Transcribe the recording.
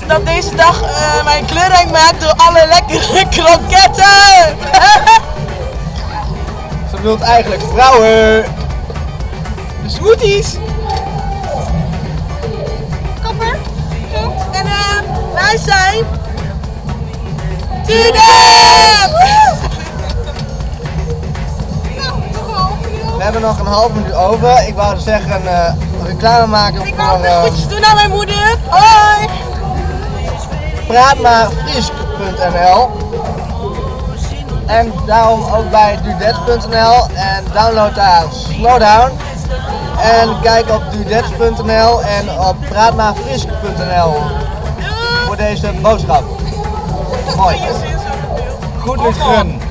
dat deze dag mijn kleurrijk maakt door alle lekkere kroketten. Ze bedoelt eigenlijk vrouwen. De smoothies. Kapper. En wij zijn... Tudem! We hebben nog een half minuut over. Ik wou zeggen reclame maken Ik wou voor nog goedjes doen aan mijn moeder. Hoi! praatmaarfrysk.nl en daarom ook bij dudet.nl en download daar Slowdown en kijk op dudet.nl en op praatmaarfrysk.nl voor deze boodschap. Mooi. Goed, Lutgen.